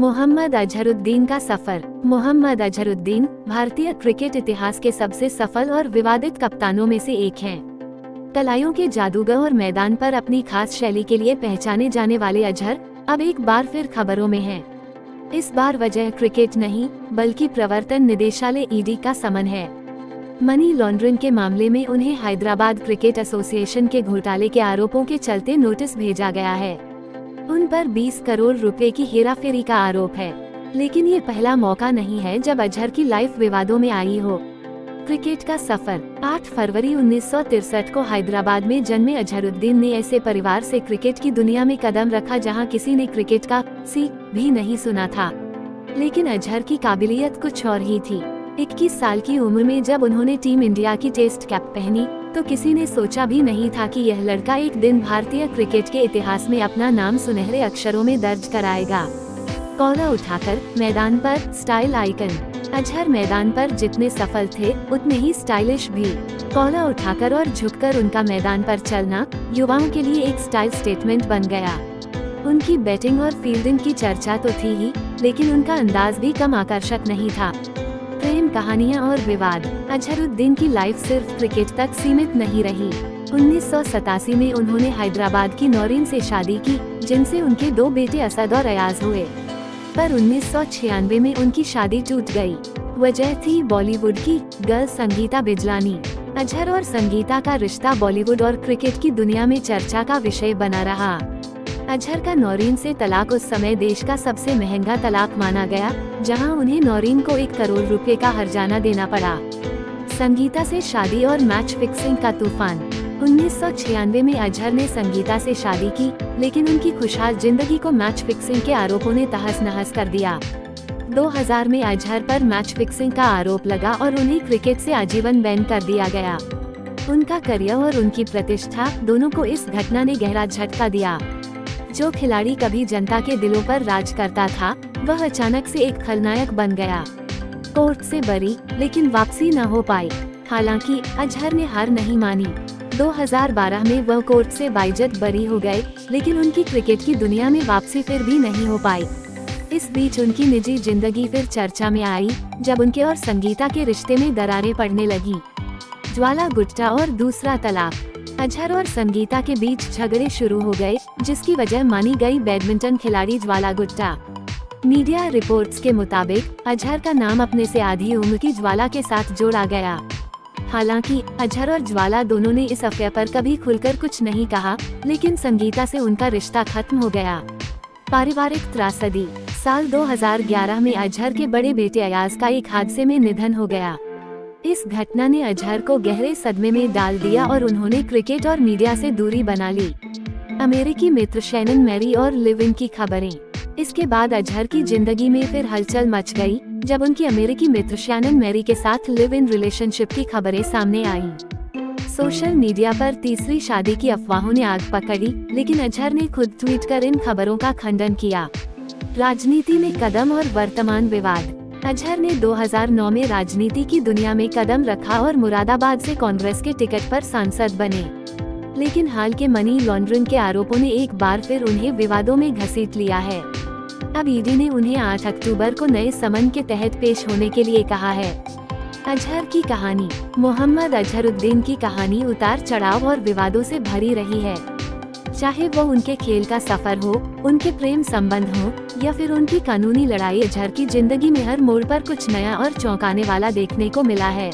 मोहम्मद अजहरुद्दीन का सफर। मोहम्मद अजहरुद्दीन भारतीय क्रिकेट इतिहास के सबसे सफल और विवादित कप्तानों में से एक हैं। कलाइयों के जादूगर और मैदान पर अपनी खास शैली के लिए पहचाने जाने वाले अजहर अब एक बार फिर खबरों में हैं। इस बार वजह क्रिकेट नहीं बल्कि प्रवर्तन निदेशालय ईडी का समन है। मनी लॉन्ड्रिंग के मामले में उन्हें हैदराबाद क्रिकेट एसोसिएशन के घोटाले के आरोपों के चलते नोटिस भेजा गया है। उन पर 20 करोड़ रुपए की हेराफेरी का आरोप है, लेकिन ये पहला मौका नहीं है जब अजहर की लाइफ विवादों में आई हो। क्रिकेट का सफर। 8 फरवरी 1963 को हैदराबाद में जन्मे अजहरुद्दीन ने ऐसे परिवार से क्रिकेट की दुनिया में कदम रखा जहां किसी ने क्रिकेट का सी भी नहीं सुना था। लेकिन अजहर की काबिलियत कुछ और ही थी। 21 साल की उम्र में जब उन्होंने टीम इंडिया की टेस्ट कैप पहनी तो किसी ने सोचा भी नहीं था कि यह लड़का एक दिन भारतीय क्रिकेट के इतिहास में अपना नाम सुनहरे अक्षरों में दर्ज कराएगा। कौला उठाकर मैदान पर स्टाइल आइकन। अजहर मैदान पर जितने सफल थे उतने ही स्टाइलिश भी। कौला उठाकर और झुककर उनका मैदान पर चलना युवाओं के लिए एक स्टाइल स्टेटमेंट बन गया। उनकी बैटिंग और फील्डिंग की चर्चा तो थी ही, लेकिन उनका अंदाज भी कम आकर्षक नहीं था। प्रेम कहानियां और विवाद। अजहरुद्दीन की लाइफ सिर्फ क्रिकेट तक सीमित नहीं रही। 1987 में उन्होंने हैदराबाद की नौरीन से शादी की, जिनसे उनके 2 बेटे असद और अयाज हुए। पर 1996 में उनकी शादी टूट गई। वजह थी बॉलीवुड की गर्ल संगीता बिजलानी। अजहर और संगीता का रिश्ता बॉलीवुड और क्रिकेट की दुनिया में चर्चा का विषय बना रहा। अजहर का नौरीन से तलाक उस समय देश का सबसे महंगा तलाक माना गया, जहां उन्हें नौरीन को 1 करोड़ रुपए का हर्जाना देना पड़ा। संगीता से शादी और मैच फिक्सिंग का तूफान। 1996 में अजहर ने संगीता से शादी की, लेकिन उनकी खुशहाल जिंदगी को मैच फिक्सिंग के आरोपों ने तहस नहस कर दिया। 2000 में अजहर पर मैच फिक्सिंग का आरोप लगा और उन्हें क्रिकेट से आजीवन बैन कर दिया गया। उनका करियर और उनकी प्रतिष्ठा दोनों को इस घटना ने गहरा झटका दिया। जो खिलाड़ी कभी जनता के दिलों पर राज करता था, वह अचानक से एक खलनायक बन गया। कोर्ट से बरी, लेकिन वापसी न हो पाई। हालांकि अजहर ने हार नहीं मानी। 2012 में वह कोर्ट से बाइज्जत बरी हो गए, लेकिन उनकी क्रिकेट की दुनिया में वापसी फिर भी नहीं हो पाई। इस बीच उनकी निजी जिंदगी फिर चर्चा में आई, जब उनके और संगीता के रिश्ते में दरारें पड़ने लगी। ज्वाला गुट्टा और दूसरा तलाक। अजहर और संगीता के बीच झगड़े शुरू हो गए, जिसकी वजह मानी गई बैडमिंटन खिलाड़ी ज्वाला गुट्टा। मीडिया रिपोर्ट्स के मुताबिक अजहर का नाम अपने से आधी उम्र की ज्वाला के साथ जोड़ा गया। हालांकि अजहर और ज्वाला दोनों ने इस अफेयर पर कभी खुलकर कुछ नहीं कहा, लेकिन संगीता से उनका रिश्ता खत्म हो गया। पारिवारिक त्रासदी। साल 2011 में अजहर के बड़े बेटे अयाज का एक हादसे में निधन हो गया। इस घटना ने अजहर को गहरे सदमे में डाल दिया और उन्होंने क्रिकेट और मीडिया से दूरी बना ली। अमेरिकी मित्र शैनन मैरी और लिव इन की खबरें। इसके बाद अजहर की जिंदगी में फिर हलचल मच गई, जब उनकी अमेरिकी मित्र शैनन मैरी के साथ लिव इन रिलेशनशिप की खबरें सामने आईं। सोशल मीडिया पर तीसरी शादी की अफवाहों ने आग पकड़ी, लेकिन अजहर ने खुद ट्वीट कर इन खबरों का खंडन किया। राजनीति में कदम और वर्तमान विवाद। अजहर ने 2009 में राजनीति की दुनिया में कदम रखा और मुरादाबाद से कांग्रेस के टिकट पर सांसद बने। लेकिन हाल के मनी लॉन्ड्रिंग के आरोपों ने एक बार फिर उन्हें विवादों में घसीट लिया है। अब ईडी ने उन्हें 8 अक्टूबर को नए समन के तहत पेश होने के लिए कहा है। अजहर की कहानी। मोहम्मद अजहरुद्दीन की कहानी उतार चढ़ाव और विवादों से भरी रही है। चाहे वो उनके खेल का सफर हो, उनके प्रेम संबंध हो, या फिर उनकी कानूनी लड़ाई, अजहर की जिंदगी में हर मोड़ पर कुछ नया और चौंकाने वाला देखने को मिला है।